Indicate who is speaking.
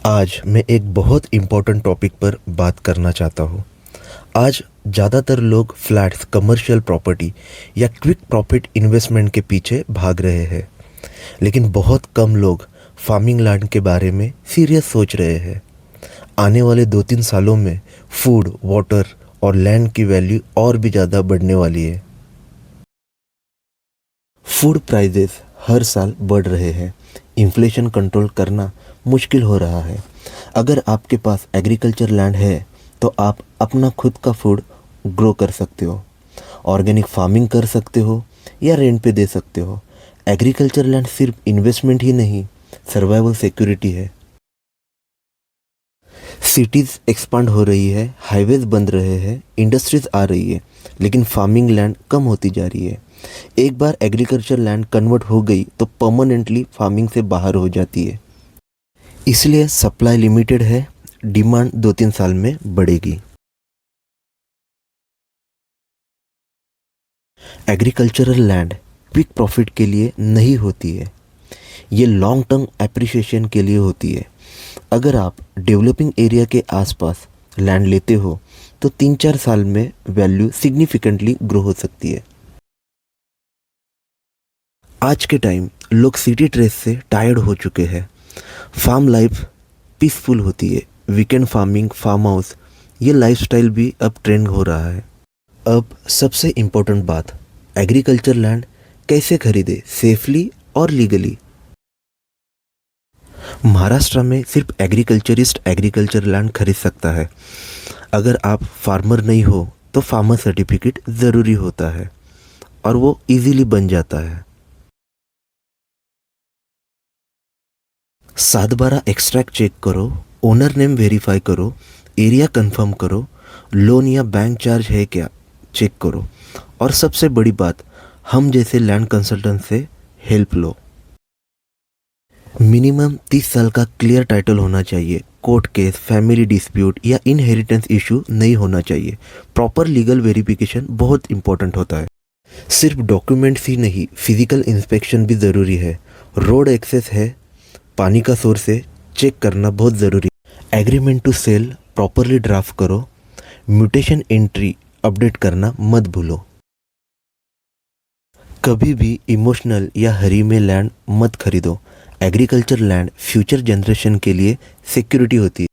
Speaker 1: आज मैं एक बहुत इम्पोर्टेंट टॉपिक पर बात करना चाहता हूँ। आज ज़्यादातर लोग फ्लैट्स, कमर्शियल प्रॉपर्टी या क्विक प्रॉफिट इन्वेस्टमेंट के पीछे भाग रहे हैं, लेकिन बहुत कम लोग फार्मिंग लैंड के बारे में सीरियस सोच रहे हैं। आने वाले 2-3 सालों में फूड, वाटर और लैंड की वैल्यू और भी ज़्यादा बढ़ने वाली है। फूड प्राइजेस हर साल बढ़ रहे हैं। इन्फ्लेशन कंट्रोल करना मुश्किल हो रहा है। अगर आपके पास एग्रीकल्चर लैंड है तो आप अपना खुद का फूड ग्रो कर सकते हो, ऑर्गेनिक फार्मिंग कर सकते हो या रेंट पे दे सकते हो। एग्रीकल्चर लैंड सिर्फ इन्वेस्टमेंट ही नहीं, सर्वाइवल सिक्योरिटी है। सिटीज़ एक्सपांड हो रही है, हाईवेज बन रहे हैं, इंडस्ट्रीज आ रही है, लेकिन फार्मिंग लैंड कम होती जा रही है। एक बार एग्रीकल्चर लैंड कन्वर्ट हो गई तो परमानेंटली फार्मिंग से बाहर हो जाती है। इसलिए सप्लाई लिमिटेड है, डिमांड 2-3 साल में बढ़ेगी। एग्रीकल्चरल लैंड क्विक प्रॉफिट के लिए नहीं होती है, ये लॉन्ग टर्म एप्रिसिएशन के लिए होती है। अगर आप डेवलपिंग एरिया के आसपास लैंड लेते हो तो 3-4 साल में वैल्यू सिग्निफिकेंटली ग्रो हो सकती है। आज के टाइम लोग सिटी ट्रेस से टायर्ड हो चुके हैं। फार्म लाइफ पीसफुल होती है, वीकेंड फार्मिंग, फार्म हाउस, ये लाइफस्टाइल भी अब ट्रेंड हो रहा है। अब सबसे इम्पोर्टेंट बात, एग्रीकल्चर लैंड कैसे खरीदे सेफली और लीगली। महाराष्ट्र में सिर्फ एग्रीकल्चरिस्ट एग्रीकल्चर लैंड खरीद सकता है। अगर आप फार्मर नहीं हो तो फार्मर सर्टिफिकेट ज़रूरी होता है और वो इजीली बन जाता है। 7/12 एक्सट्रैक्ट चेक करो, ओनर नेम वेरीफाई करो, एरिया कंफर्म करो, लोन या बैंक चार्ज है क्या चेक करो, और सबसे बड़ी बात, हम जैसे लैंड कंसल्टेंट से हेल्प लो। मिनिमम 30 साल का क्लियर टाइटल होना चाहिए, कोर्ट केस, फैमिली डिस्प्यूट या इनहेरिटेंस इशू नहीं होना चाहिए। प्रॉपर लीगल वेरिफिकेशन बहुत इंपॉर्टेंट होता है। सिर्फ डॉक्यूमेंट्स ही नहीं, फिजिकल इंस्पेक्शन भी ज़रूरी है। रोड एक्सेस है, पानी का सोर्स है, चेक करना बहुत ज़रूरी है। Agreement to sell properly draft करो, म्यूटेशन एंट्री अपडेट करना मत भूलो। कभी भी इमोशनल या हरी में लैंड मत खरीदो। एग्रीकल्चर लैंड फ्यूचर जनरेशन के लिए सिक्योरिटी होती है।